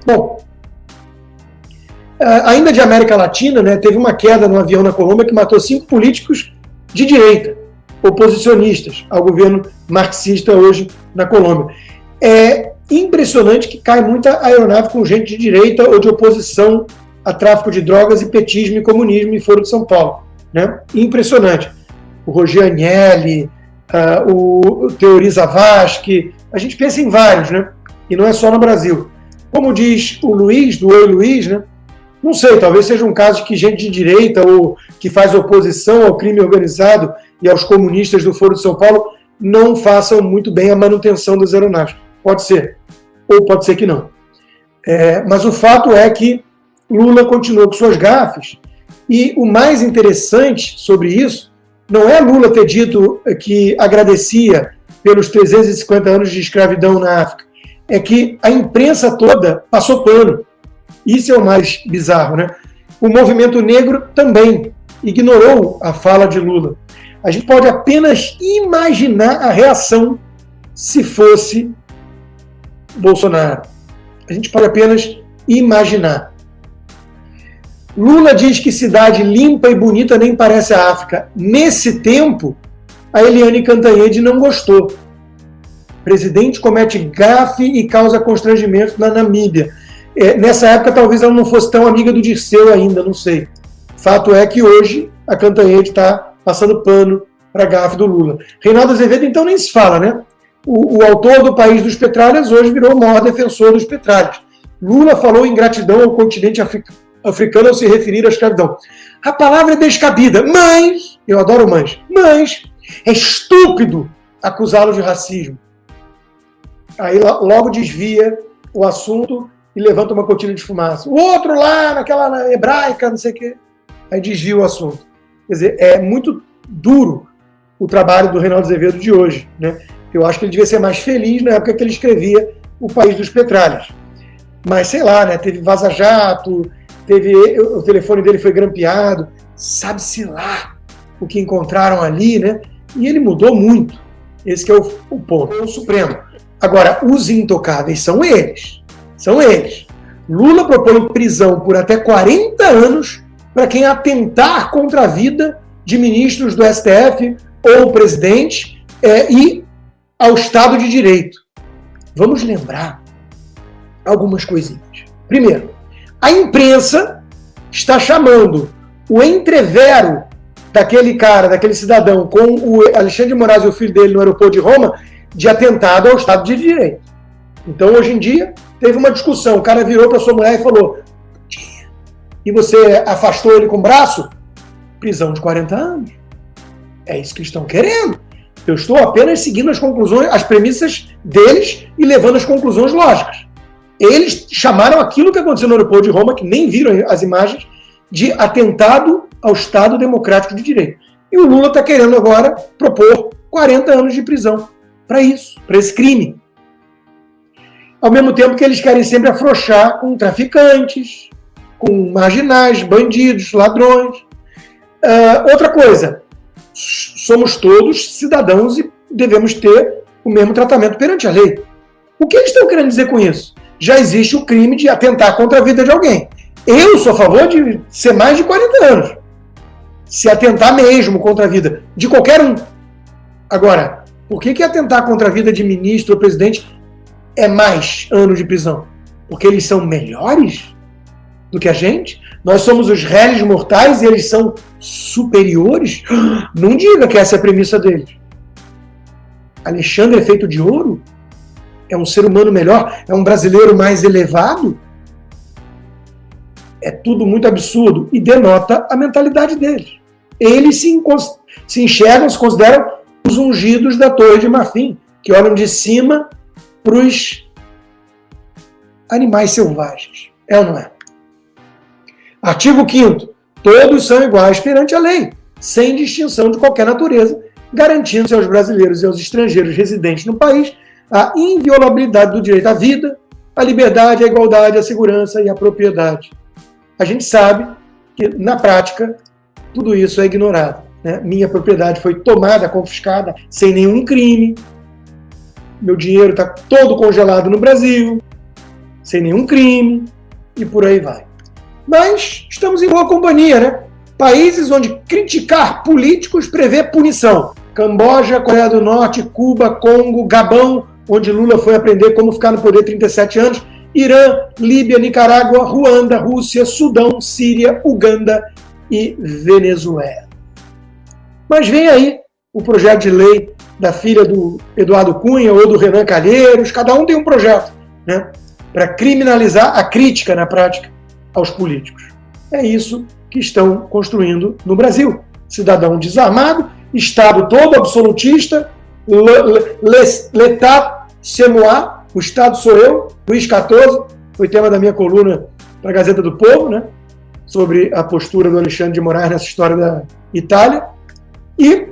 Bom, ainda de América Latina, né, teve uma queda no avião na Colômbia que matou 5 políticos de direita, oposicionistas ao governo marxista hoje na Colômbia. É impressionante que cai muita aeronave com gente de direita ou de oposição a tráfico de drogas e petismo e comunismo em Foro de São Paulo. Né? Impressionante. O Roger Agnelli, o Teori Zavascki, a gente pensa em vários, né? E não é só no Brasil. Como diz o Luiz, do Oi Luiz, né? Não sei, talvez seja um caso de que gente de direita ou que faz oposição ao crime organizado e aos comunistas do Foro de São Paulo não façam muito bem a manutenção das aeronaves. Pode ser, ou pode ser que não. Mas o fato é que Lula continuou com suas gafes, e o mais interessante sobre isso não é Lula ter dito que agradecia pelos 350 anos de escravidão na África, é que a imprensa toda passou pano. Isso é o mais bizarro, né? O movimento negro também ignorou a fala de Lula. A gente pode apenas imaginar a reação se fosse Bolsonaro. A gente pode apenas imaginar. Lula diz que cidade limpa e bonita nem parece a África. Nesse tempo, a Eliane Cantanhede não gostou. Presidente comete gafe e causa constrangimento na Namíbia. Nessa época, talvez ela não fosse tão amiga do Dirceu ainda, não sei. Fato é que hoje a Cantanhede está passando pano para a gafe do Lula. Reinaldo Azevedo, então, nem se fala, né? O autor do País dos Petralhas hoje virou o maior defensor dos petralhas. Lula falou em gratidão ao continente africano ao se referir à escravidão. A palavra é descabida, mas, eu adoro mas é estúpido acusá-lo de racismo. Aí logo desvia o assunto e levanta uma cortina de fumaça. O outro lá, naquela hebraica, não sei o quê. Aí desvia o assunto. Quer dizer, é muito duro o trabalho do Reinaldo Azevedo de hoje, né? Eu acho que ele devia ser mais feliz na época que ele escrevia O País dos Petralhas. Mas, sei lá, né? Teve vaza-jato, o telefone dele foi grampeado, sabe-se lá o que encontraram ali, né? E ele mudou muito. Esse que é o ponto. É o Supremo. Agora, os intocáveis são eles. São eles. Lula propõe prisão por até 40 anos para quem atentar contra a vida de ministros do STF ou o presidente e ao Estado de Direito. Vamos lembrar algumas coisinhas. Primeiro, a imprensa está chamando o entrevero daquele cara, daquele cidadão, com o Alexandre de Moraes e o filho dele no aeroporto de Roma, de atentado ao Estado de Direito. Então, hoje em dia, teve uma discussão. O cara virou para sua mulher e falou: e você afastou ele com o braço? Prisão de 40 anos. É isso que eles estão querendo. Eu estou apenas seguindo as conclusões, as premissas deles e levando as conclusões lógicas. Eles chamaram aquilo que aconteceu no aeroporto de Roma, que nem viram as imagens, de atentado ao Estado Democrático de Direito. E o Lula está querendo agora propor 40 anos de prisão para isso, para esse crime. Ao mesmo tempo que eles querem sempre afrouxar com traficantes, com marginais, bandidos, ladrões. Outra coisa, somos todos cidadãos e devemos ter o mesmo tratamento perante a lei. O que eles estão querendo dizer com isso? Já existe o crime de atentar contra a vida de alguém. Eu sou a favor de ser mais de 40 anos. Se atentar mesmo contra a vida de qualquer um. Agora, por que atentar contra a vida de ministro ou presidente é mais anos de prisão? Porque eles são melhores do que a gente? Nós somos os réis mortais e eles são superiores? Não diga que essa é a premissa deles. Alexandre é feito de ouro? É um ser humano melhor? É um brasileiro mais elevado? É tudo muito absurdo e denota a mentalidade deles. Eles se enxergam, se consideram os ungidos da Torre de Marfim, que olham de cima para os animais selvagens. É ou não é? Artigo 5º. Todos são iguais perante a lei, sem distinção de qualquer natureza, garantindo-se aos brasileiros e aos estrangeiros residentes no país a inviolabilidade do direito à vida, à liberdade, à igualdade, à segurança e à propriedade. A gente sabe que, na prática, tudo isso é ignorado, né? Minha propriedade foi tomada, confiscada, sem nenhum crime. Meu dinheiro está todo congelado no Brasil. sem nenhum crime, e por aí vai. Mas estamos em boa companhia, né? Países onde criticar políticos prevê punição. Camboja, Coreia do Norte, Cuba, Congo, Gabão, onde Lula foi aprender como ficar no poder 37 anos, Irã, Líbia, Nicarágua, Ruanda, Rússia, Sudão, Síria, Uganda e Venezuela. Mas vem aí o projeto de lei da filha do Eduardo Cunha ou do Renan Calheiros, cada um tem um projeto, né, para criminalizar a crítica na prática aos políticos. É isso que estão construindo no Brasil. Cidadão desarmado, Estado todo absolutista, l'état c'est moi, o Estado sou eu, Luís XIV, foi tema da minha coluna para a Gazeta do Povo, né, sobre a postura do Alexandre de Moraes nessa história da Itália. E,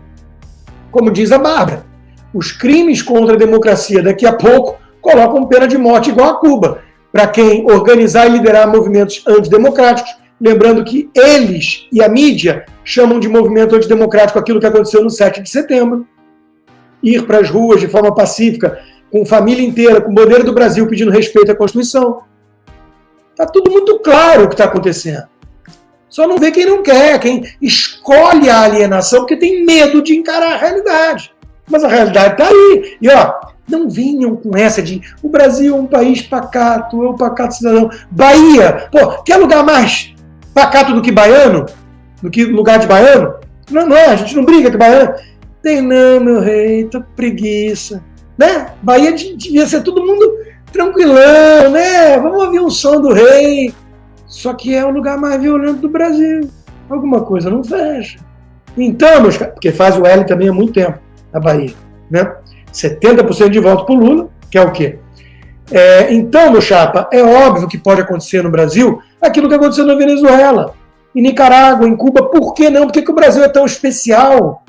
como diz a Bárbara, os crimes contra a democracia daqui a pouco colocam pena de morte igual a Cuba, para quem organizar e liderar movimentos antidemocráticos, lembrando que eles e a mídia chamam de movimento antidemocrático aquilo que aconteceu no 7 de setembro, ir para as ruas de forma pacífica, com família inteira, com bandeira do Brasil pedindo respeito à Constituição. Está tudo muito claro o que está acontecendo. Só não vê quem não quer, quem escolhe a alienação porque tem medo de encarar a realidade. Mas a realidade está aí. E ó, não venham com essa de o Brasil é um país pacato, é um pacato cidadão. Bahia, pô, quer lugar mais pacato do que baiano? Do que lugar de baiano? Não é, a gente não briga que baiano. Tem não, meu rei, tô preguiça. Né? Bahia devia ser todo mundo tranquilão, né? Vamos ouvir um som do rei. Só que é o lugar mais violento do Brasil. Alguma coisa não fecha. Então, meus caras, porque faz o L também há muito tempo, na Bahia, né? 70% de voto pro Lula, que é o quê? Então, meu chapa, é óbvio que pode acontecer no Brasil aquilo que aconteceu na Venezuela, em Nicarágua, em Cuba. Por que não? Por que o Brasil é tão especial?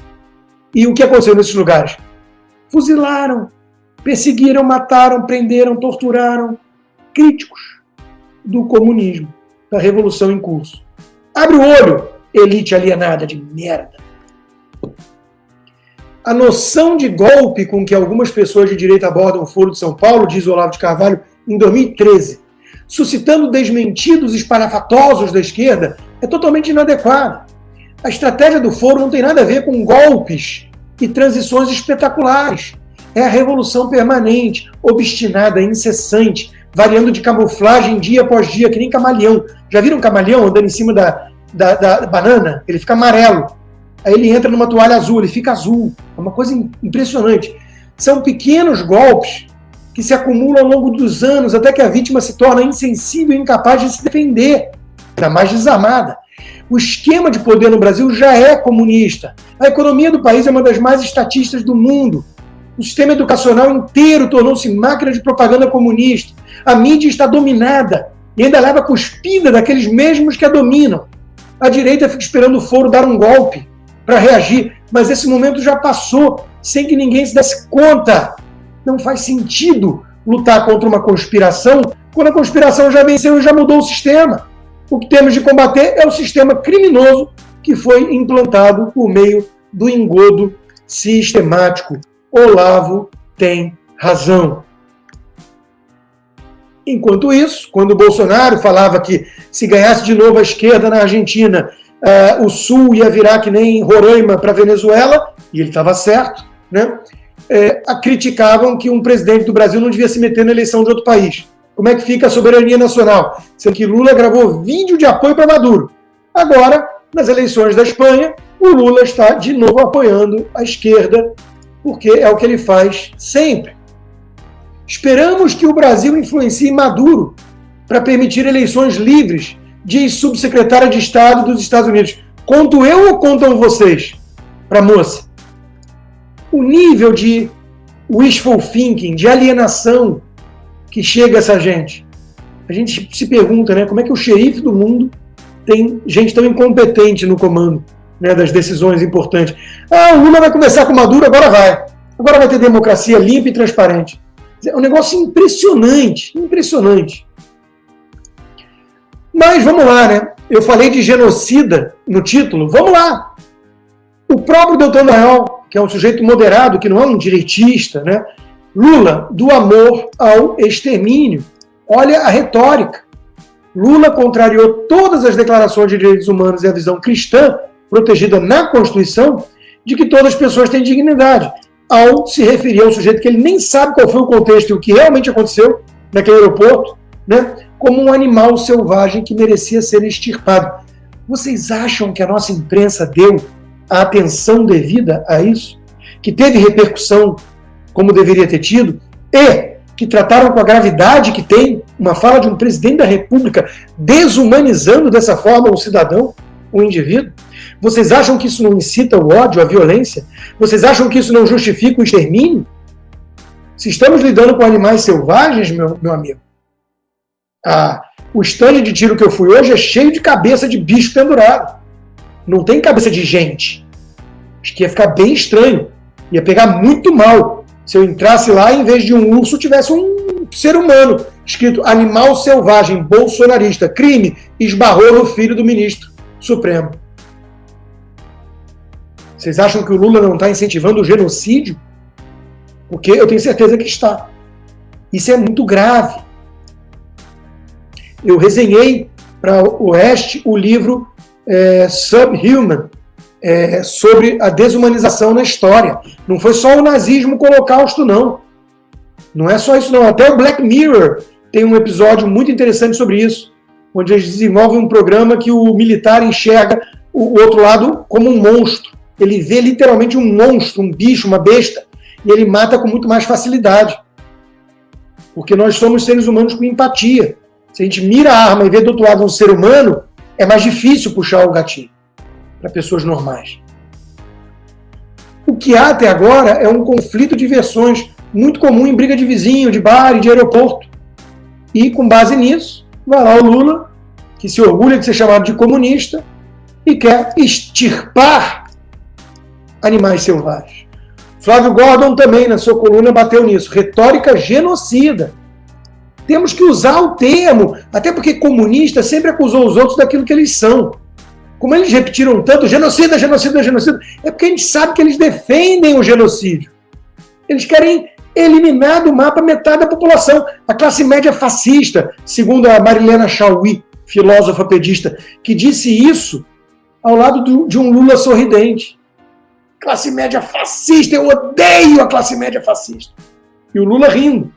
E o que aconteceu nesses lugares? Fuzilaram, perseguiram, mataram, prenderam, torturaram críticos do comunismo, da revolução em curso. Abre o olho, elite alienada de merda. A noção de golpe com que algumas pessoas de direita abordam o Foro de São Paulo, diz Olavo de Carvalho, em 2013, suscitando desmentidos espalhafatosos da esquerda, é totalmente inadequada. A estratégia do Foro não tem nada a ver com golpes e transições espetaculares. É a revolução permanente, obstinada, incessante, variando de camuflagem dia após dia, que nem camaleão. Já viram um camaleão andando em cima da banana? Ele fica amarelo. Aí ele entra numa toalha azul, ele fica azul. É uma coisa impressionante. São pequenos golpes que se acumulam ao longo dos anos, até que a vítima se torna insensível e incapaz de se defender, ainda mais desarmada. O esquema de poder no Brasil já é comunista. A economia do país é uma das mais estatistas do mundo. O sistema educacional inteiro tornou-se máquina de propaganda comunista. A mídia está dominada e ainda leva cuspida daqueles mesmos que a dominam. A direita fica esperando o Foro dar um golpe para reagir, mas esse momento já passou sem que ninguém se desse conta. Não faz sentido lutar contra uma conspiração quando a conspiração já venceu e já mudou o sistema. O que temos de combater é o sistema criminoso que foi implantado por meio do engodo sistemático. Olavo tem razão. Enquanto isso, quando o Bolsonaro falava que se ganhasse de novo a esquerda na Argentina, o Sul ia virar que nem Roraima para a Venezuela, e ele estava certo, né? Criticavam que um presidente do Brasil não devia se meter na eleição de outro país. Como é que fica a soberania nacional? Sendo que Lula gravou vídeo de apoio para Maduro. Agora, nas eleições da Espanha, o Lula está de novo apoiando a esquerda, porque é o que ele faz sempre. Esperamos que o Brasil influencie Maduro para permitir eleições livres, diz subsecretária de Estado dos Estados Unidos. Conto eu ou contam vocês? Para a moça. O nível de wishful thinking, de alienação que chega essa gente. A gente se pergunta, né, como é que o xerife do mundo tem gente tão incompetente no comando, né, das decisões importantes. O Lula vai conversar com o Maduro, agora vai. Agora vai ter democracia limpa e transparente. É um negócio impressionante, impressionante. Mas vamos lá, né? Eu falei de genocida no título, vamos lá. O próprio Deltan Dallagnol, que é um sujeito moderado, que não é um direitista, né? Lula, do amor ao extermínio. Olha a retórica. Lula contrariou todas as declarações de direitos humanos e a visão cristã, protegida na Constituição, de que todas as pessoas têm dignidade, ao se referir ao sujeito que ele nem sabe qual foi o contexto e o que realmente aconteceu naquele aeroporto, né, como um animal selvagem que merecia ser extirpado. Vocês acham que a nossa imprensa deu a atenção devida a isso? Que teve repercussão como deveria ter tido? E que trataram com a gravidade que tem uma fala de um presidente da República desumanizando dessa forma um cidadão, um indivíduo? Vocês acham que isso não incita o ódio, a violência? Vocês acham que isso não justifica o extermínio? Se estamos lidando com animais selvagens, meu amigo, o estande de tiro que eu fui hoje é cheio de cabeça de bicho pendurado. Não tem cabeça de gente. Acho que ia ficar bem estranho. Ia pegar muito mal se eu entrasse lá e, em vez de um urso, tivesse um ser humano escrito animal selvagem, bolsonarista, crime, esbarrou no filho do ministro Supremo. Vocês acham que o Lula não está incentivando o genocídio? Porque eu tenho certeza que está. Isso é muito grave. Eu resenhei para o Oeste o livro Subhuman, sobre a desumanização na história. Não foi só o nazismo com o Holocausto, não. Não é só isso, não. Até o Black Mirror tem um episódio muito interessante sobre isso, onde eles desenvolvem um programa que o militar enxerga o outro lado como um monstro. Ele vê literalmente um monstro, um bicho, uma besta, e ele mata com muito mais facilidade. Porque nós somos seres humanos com empatia. Se a gente mira a arma e vê do outro lado um ser humano, é mais difícil puxar o gatilho para pessoas normais. O que há até agora é um conflito de versões muito comum em briga de vizinho, de bar e de aeroporto. E, com base nisso, vai lá o Lula, que se orgulha de ser chamado de comunista e quer extirpar animais selvagens. Flávio Gordon também, na sua coluna, bateu nisso. Retórica genocida. Temos que usar o termo, até porque comunista sempre acusou os outros daquilo que eles são. Como eles repetiram tanto, genocida, genocida, genocida, é porque a gente sabe que eles defendem o genocídio. Eles querem eliminar do mapa metade da população. A classe média fascista, segundo a Marilena Chauí, filósofa pedista, que disse isso ao lado de um Lula sorridente. Classe média fascista, eu odeio a classe média fascista. E o Lula rindo.